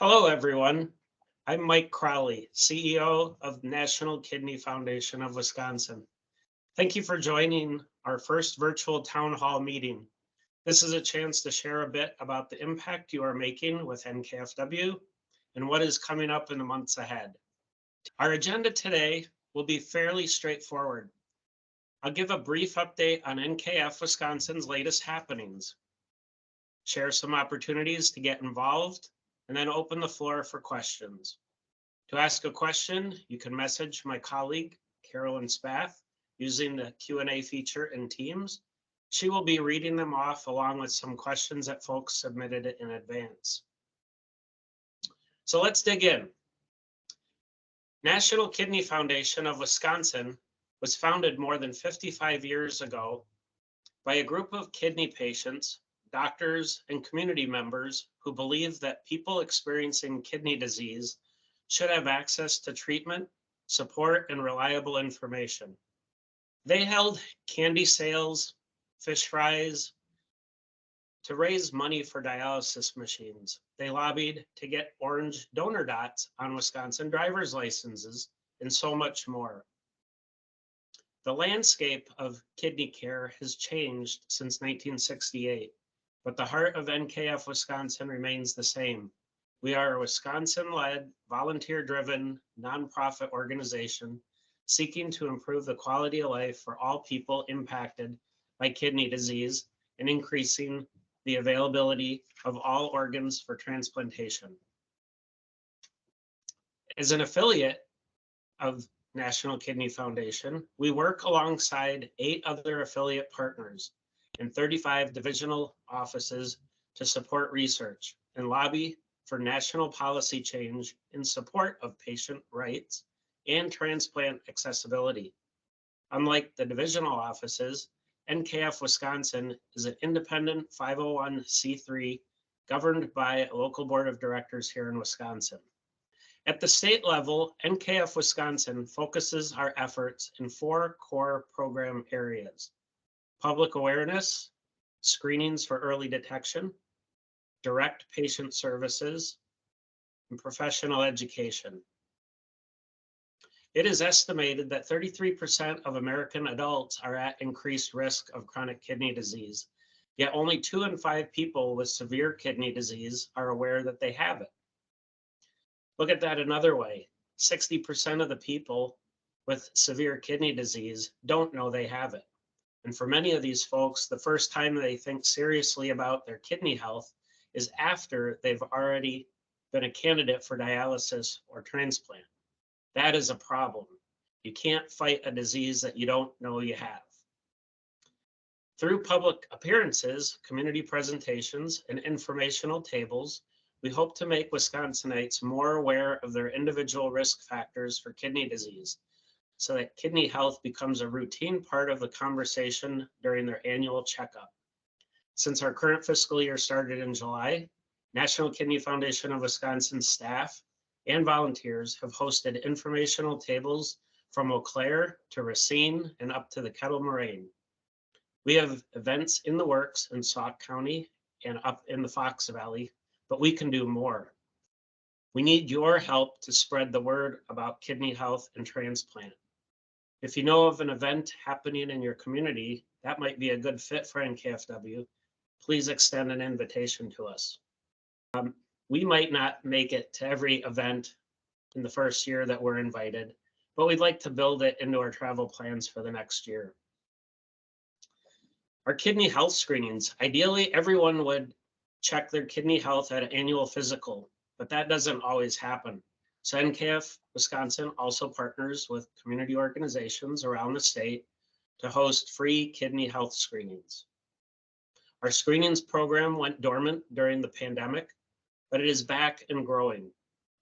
Hello, everyone. I'm Mike Crowley, CEO of National Kidney Foundation of Wisconsin. Thank you for joining our first virtual town hall meeting. This is a chance to share a bit about the impact you are making with NKFW and what is coming up in the months ahead. Our agenda today will be fairly straightforward. I'll give a brief update on NKF Wisconsin's latest happenings, share some opportunities to get involved, and then open the floor for questions. To ask a question, you can message my colleague, Carolyn Spath, using the Q&A feature in Teams. She will be reading them off along with some questions that folks submitted in advance. So let's dig in. National Kidney Foundation of Wisconsin was founded more than 55 years ago by a group of kidney patients, doctors, and community members who believe that people experiencing kidney disease should have access to treatment, support, and reliable information. They held candy sales, fish fries, to raise money for dialysis machines. They lobbied to get orange donor dots on Wisconsin driver's licenses, and so much more. The landscape of kidney care has changed since 1968, but the heart of NKF Wisconsin remains the same. We are a Wisconsin-led, volunteer-driven, nonprofit organization seeking to improve the quality of life for all people impacted by kidney disease and increasing the availability of all organs for transplantation. As an affiliate of National Kidney Foundation, we work alongside 8 other affiliate partners and 35 divisional offices to support research and lobby for national policy change in support of patient rights and transplant accessibility. Unlike the divisional offices, NKF Wisconsin is an independent 501c3 governed by a local board of directors here in Wisconsin. At the state level, NKF Wisconsin focuses our efforts in 4 core program areas: public awareness, screenings for early detection, direct patient services, and professional education. It is estimated that 33% of American adults are at increased risk of chronic kidney disease, yet only 2 in 5 people with severe kidney disease are aware that they have it. Look at that another way. 60% of the people with severe kidney disease don't know they have it. And for many of these folks, the first time they think seriously about their kidney health is after they've already been a candidate for dialysis or transplant. That is a problem. You can't fight a disease that you don't know you have. Through public appearances, community presentations, and informational tables, we hope to make Wisconsinites more aware of their individual risk factors for kidney disease, so that kidney health becomes a routine part of the conversation during their annual checkup. Since our current fiscal year started in July, National Kidney Foundation of Wisconsin staff and volunteers have hosted informational tables from Eau Claire to Racine and up to the Kettle Moraine. We have events in the works in Sauk County and up in the Fox Valley, but we can do more. We need your help to spread the word about kidney health and transplant. If you know of an event happening in your community that might be a good fit for NKFW, please extend an invitation to us. We might not make it to every event in the first year that we're invited, but we'd like to build it into our travel plans for the next year. Our kidney health screenings. Ideally, everyone would check their kidney health at an annual physical, but that doesn't always happen. So NKF Wisconsin also partners with community organizations around the state to host free kidney health screenings. Our screenings program went dormant during the pandemic, but it is back and growing.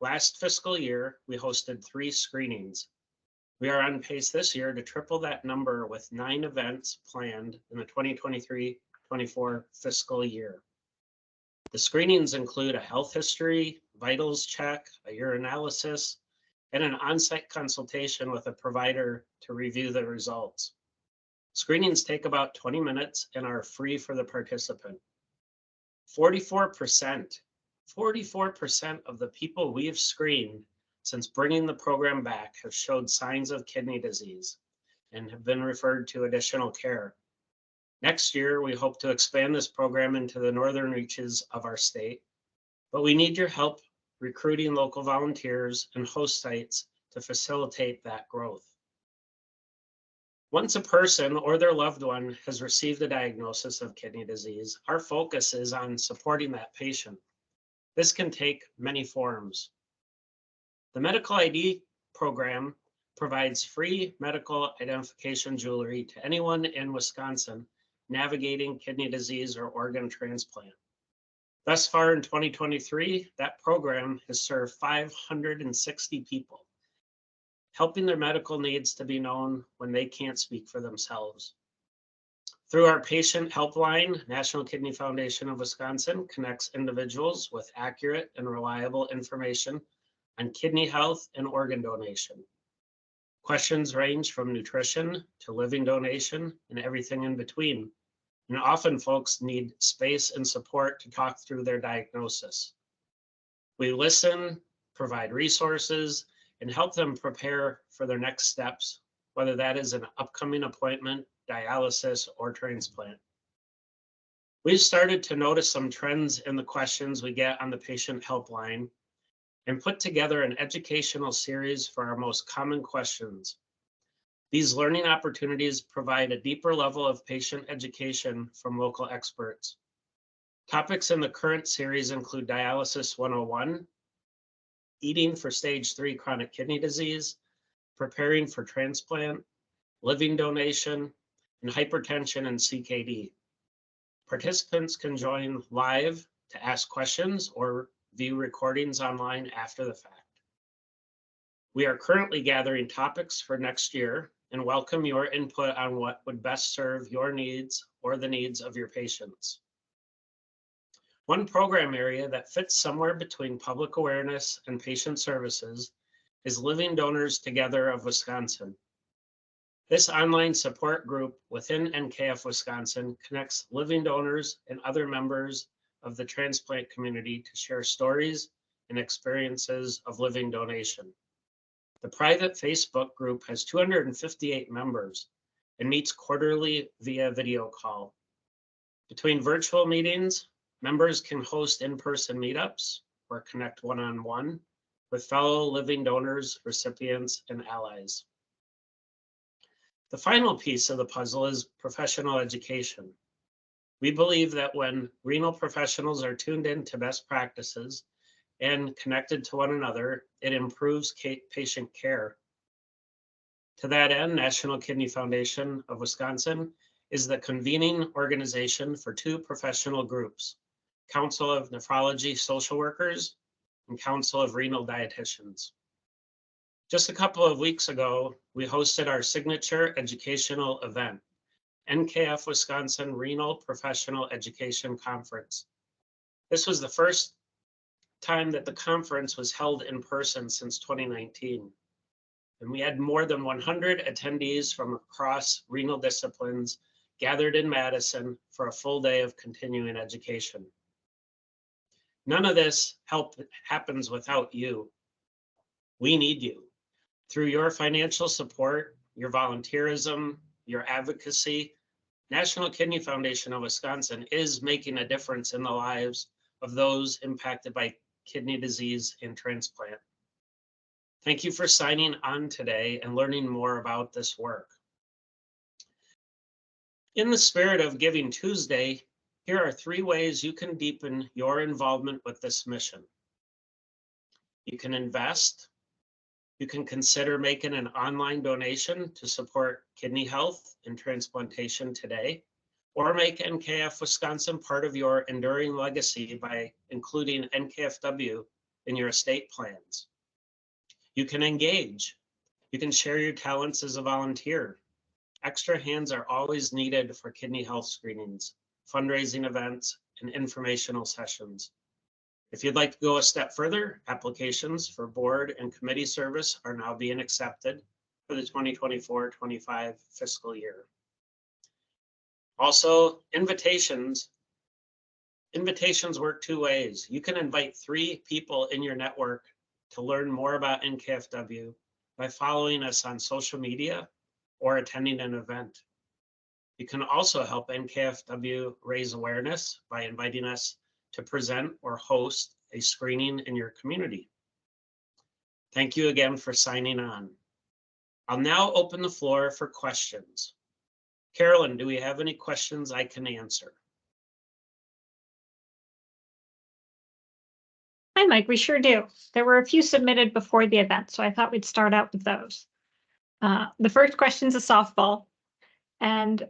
Last fiscal year, we hosted 3 screenings. We are on pace this year to triple that number with 9 events planned in the 2023-24 fiscal year. The screenings include a health history, vitals check, a urinalysis, and an on-site consultation with a provider to review the results. Screenings take about 20 minutes and are free for the participant. 44% 44% of the people we have screened since bringing the program back have showed signs of kidney disease and have been referred to additional care. Next year, we hope to expand this program into the northern reaches of our state, but we need your help recruiting local volunteers and host sites to facilitate that growth. Once a person or their loved one has received a diagnosis of kidney disease, our focus is on supporting that patient. This can take many forms. The medical ID program provides free medical identification jewelry to anyone in Wisconsin navigating kidney disease or organ transplant. Thus far in 2023, that program has served 560 people, helping their medical needs to be known when they can't speak for themselves. Through our patient helpline, National Kidney Foundation of Wisconsin connects individuals with accurate and reliable information on kidney health and organ donation. Questions range from nutrition to living donation and everything in between. And often folks need space and support to talk through their diagnosis. We listen, provide resources, and help them prepare for their next steps, whether that is an upcoming appointment, dialysis, or transplant. We've started to notice some trends in the questions we get on the patient helpline and put together an educational series for our most common questions. These learning opportunities provide a deeper level of patient education from local experts. Topics in the current series include Dialysis 101, eating for stage 3 chronic kidney disease, preparing for transplant, living donation, and hypertension and CKD. Participants can join live to ask questions or view recordings online after the fact. We are currently gathering topics for next year and welcome your input on what would best serve your needs or the needs of your patients. One program area that fits somewhere between public awareness and patient services is Living Donors Together of Wisconsin. This online support group within NKF Wisconsin connects living donors and other members of the transplant community to share stories and experiences of living donation. The private Facebook group has 258 members and meets quarterly via video call. Between virtual meetings, members can host in-person meetups or connect one-on-one with fellow living donors, recipients, and allies. The final piece of the puzzle is professional education. We believe that when renal professionals are tuned in to best practices and connected to one another, it improves patient care. To that end, National Kidney Foundation of Wisconsin is the convening organization for two professional groups, Council of Nephrology Social Workers and Council of Renal Dietitians. Just a couple of weeks ago, we hosted our signature educational event, NKF Wisconsin Renal Professional Education Conference. This was the first time that the conference was held in person since 2019. And we had more than 100 attendees from across renal disciplines gathered in Madison for a full day of continuing education. None of this happens without you. We need you. Through your financial support, your volunteerism, your advocacy, National Kidney Foundation of Wisconsin is making a difference in the lives of those impacted by kidney disease and transplant. Thank you for signing on today and learning more about this work. In the spirit of Giving Tuesday, here are 3 ways you can deepen your involvement with this mission. You can invest. You can consider making an online donation to support kidney health and transplantation today, or make NKF Wisconsin part of your enduring legacy by including NKFW in your estate plans. You can engage. You can share your talents as a volunteer. Extra hands are always needed for kidney health screenings, fundraising events, and informational sessions. If you'd like to go a step further, applications for board and committee service are now being accepted for the 2024-25 fiscal year. Also, invitations Invitations work two ways. You can invite 3 people in your network to learn more about NKFW by following us on social media or attending an event. You can also help NKFW raise awareness by inviting us to present or host a screening in your community. Thank you again for signing on. I'll now open the floor for questions. Carolyn, do we have any questions I can answer? Hi, Mike, we sure do. There were a few submitted before the event, so I thought we'd start out with those. The first question is a softball, and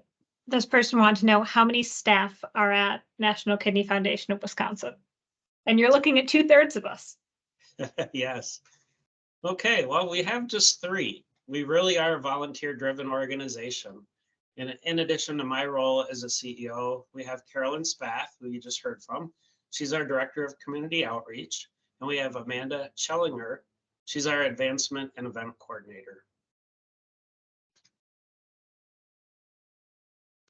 this person wanted to know how many staff are at National Kidney Foundation of Wisconsin. And you're looking at 2/3 of us. Yes. Okay, well, we have just 3. We really are a volunteer-driven organization. And in addition to my role as a CEO, we have Carolyn Spath, who you just heard from. She's our Director of Community Outreach. And we have Amanda Schellinger. She's our Advancement and Event Coordinator.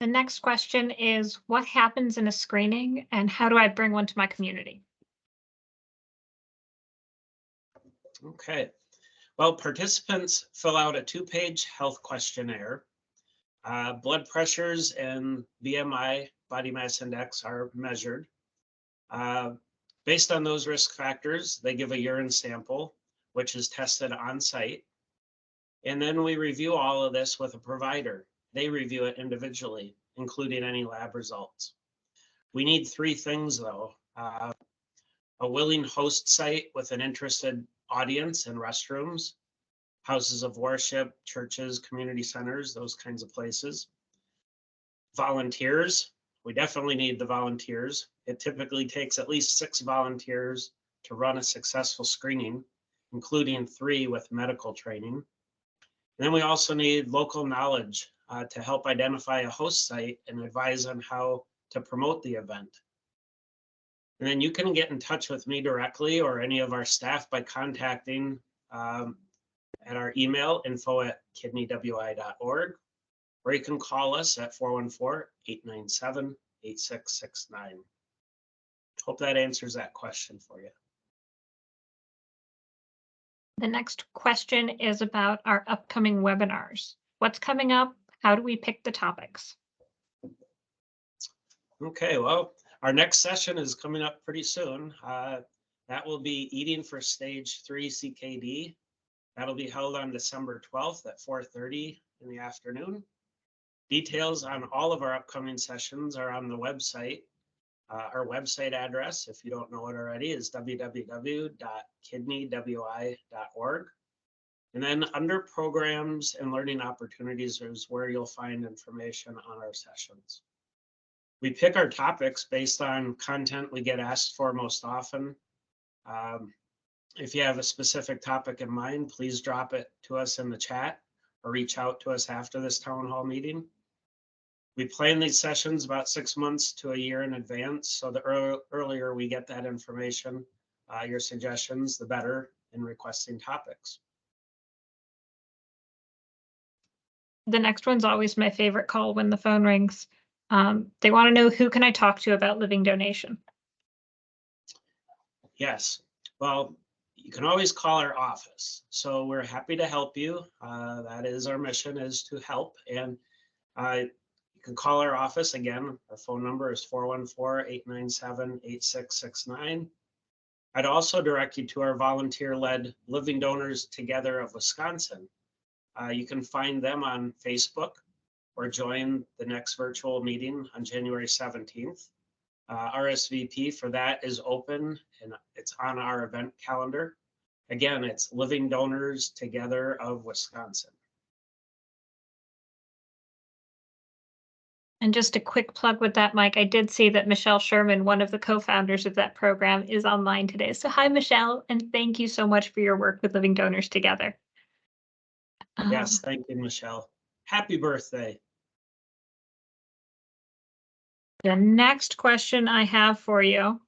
The next question is, what happens in a screening and how do I bring one to my community? Okay, well, participants fill out a 2-page health questionnaire. Blood pressures and BMI, body mass index, are measured. Based on those risk factors, they give a urine sample, which is tested on site. And then we review all of this with a provider. They review it individually, including any lab results. We need 3 things though. A willing host site with an interested audience and restrooms, houses of worship, churches, community centers, those kinds of places. Volunteers, we definitely need the volunteers. It typically takes at least 6 volunteers to run a successful screening, including 3 with medical training. And then we also need local knowledge to help identify a host site and advise on how to promote the event. And then you can get in touch with me directly or any of our staff by contacting at our email, info@kidneywi.org, or you can call us at 414-897-8669. Hope that answers that question for you. The next question is about our upcoming webinars. What's coming up? How do we pick the topics? Okay, well, our next session is coming up pretty soon. That will be Eating for Stage 3 CKD. That'll be held on December 12th at 4:30 in the afternoon. Details on all of our upcoming sessions are on the website. Our website address, if you don't know it already, is www.kidneywi.org. And then under programs and learning opportunities is where you'll find information on our sessions. We pick our topics based on content we get asked for most often. If you have a specific topic in mind, please drop it to us in the chat or reach out to us after this town hall meeting. We plan these sessions about 6 months to a year in advance, so the earlier we get that information, your suggestions, the better in requesting topics. The next one's always my favorite call when the phone rings. They want to know, who can I talk to about living donation? Yes, well, you can always call our office. So we're happy to help you. That is our mission, is to help. And you can call our office. Again, our phone number is 414-897-8669. I'd also direct you to our volunteer-led Living Donors Together of Wisconsin. You can find them on Facebook or join the next virtual meeting on January 17th. RSVP for that is open and it's on our event calendar. Again, it's Living Donors Together of Wisconsin. And just a quick plug with that, Mike, I did see that Michelle Sherman, one of the co-founders of that program, is online today. So hi, Michelle, and thank you so much for your work with Living Donors Together. Yes, thank you, Michelle. Happy birthday. The next question I have for you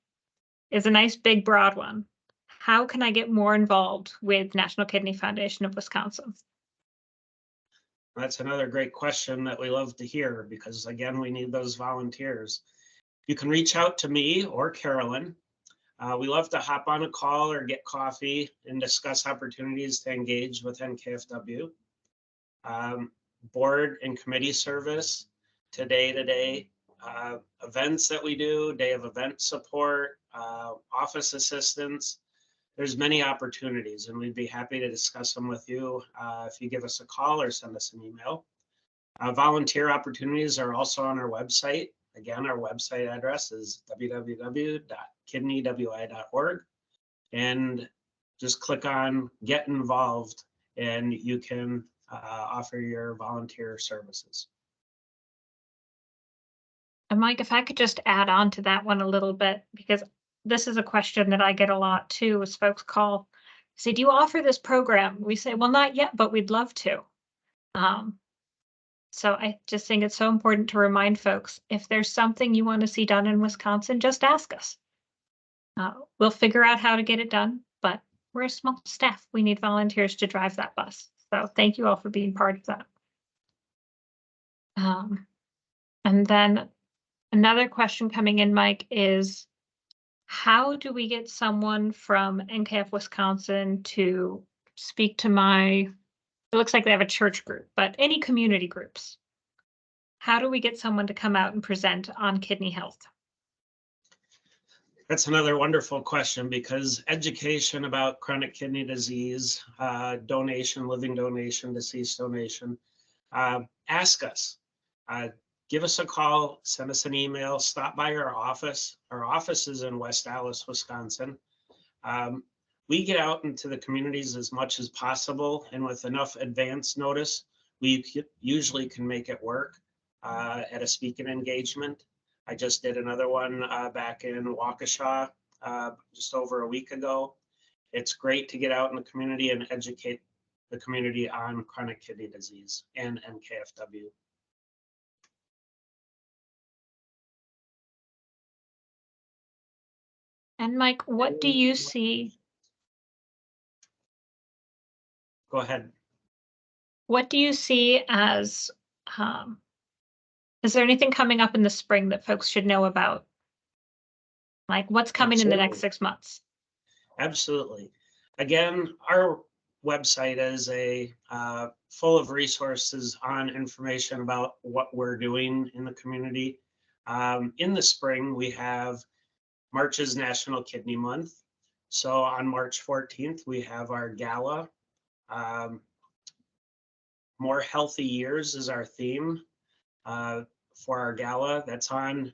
is a nice big broad one. How can I get more involved with National Kidney Foundation of Wisconsin? That's another great question that we love to hear because, again, we need those volunteers. You can reach out to me or Carolyn. We love to hop on a call or get coffee and discuss opportunities to engage with NKFW. Board and committee service, day-to-day events that we do, day of event support, office assistance. There's many opportunities, and we'd be happy to discuss them with you if you give us a call or send us an email. Volunteer opportunities are also on our website. Again, our website address is www.kidneywi.org, and just click on Get Involved, and you can offer your volunteer services. And Mike, if I could just add on to that one a little bit, because this is a question that I get a lot too, as folks call, say, do you offer this program? We say, well, not yet, but we'd love to. So I just think it's so important to remind folks, if there's something you want to see done in Wisconsin, just ask us. We'll figure out how to get it done, but we're a small staff. We need volunteers to drive that bus. So thank you all for being part of that. And then another question coming in, Mike, is how do we get someone from NKF Wisconsin to speak to it looks like they have a church group, but any community groups? How do we get someone to come out and present on kidney health? That's another wonderful question, because education about chronic kidney disease, donation, living donation, deceased donation, ask us. Give us a call, send us an email, stop by our office. Our office is in West Allis, Wisconsin. We get out into the communities as much as possible, and with enough advance notice, we usually can make it work at a speaking engagement. I just did another one back in Waukesha just over a week ago. It's great to get out in the community and educate the community on chronic kidney disease and NKFW. And Mike, what do you see? Go ahead. What do you see as, is there anything coming up in the spring that folks should know about? Like what's coming in the next 6 months? Absolutely. Again, our website is full of resources on information about what we're doing in the community. In the spring, we have March is National Kidney Month. So on March 14th, we have our gala. More Healthy Years is our theme for our gala. That's on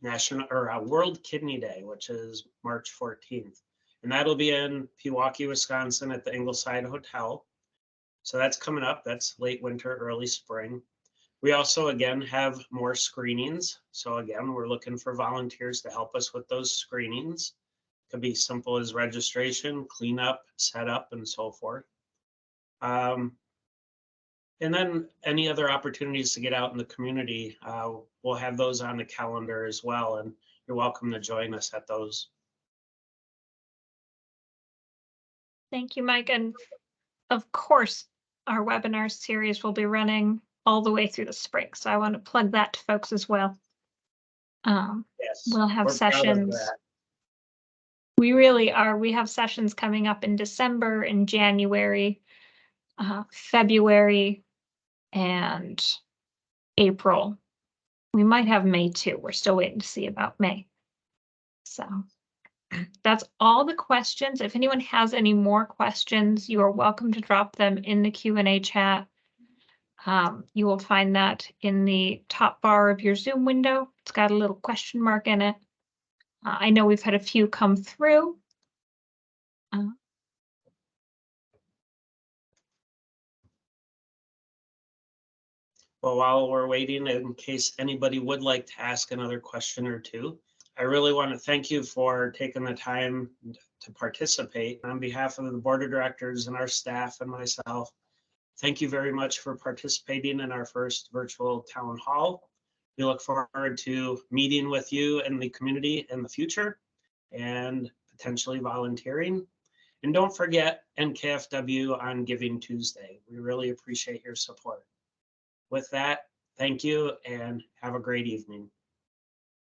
World Kidney Day, which is March 14th. And that'll be in Pewaukee, Wisconsin at the Ingleside Hotel. So that's coming up. That's late winter, early spring. We also, again, have more screenings. So again, we're looking for volunteers to help us with those screenings. It could be simple as registration, cleanup, setup, and so forth. And then any other opportunities to get out in the community, we'll have those on the calendar as well. And you're welcome to join us at those. Thank you, Mike. And of course, our webinar series will be running all the way through the spring. So I want to plug that to folks as well. Yes, we'll have sessions. We really are. We have sessions coming up in December, in January, February, and April. We might have May too. We're still waiting to see about May. So that's all the questions. If anyone has any more questions, you are welcome to drop them in the Q&A chat. You will find that in the top bar of your Zoom window. It's got a little question mark in it. I know we've had a few come through. Well, while we're waiting, in case anybody would like to ask another question or two, I really want to thank you for taking the time to participate. On behalf of the board of directors and our staff and myself, thank you very much for participating in our first virtual town hall. We look forward to meeting with you in the community in the future and potentially volunteering. And don't forget NKFW on Giving Tuesday. We really appreciate your support. With that, thank you and have a great evening.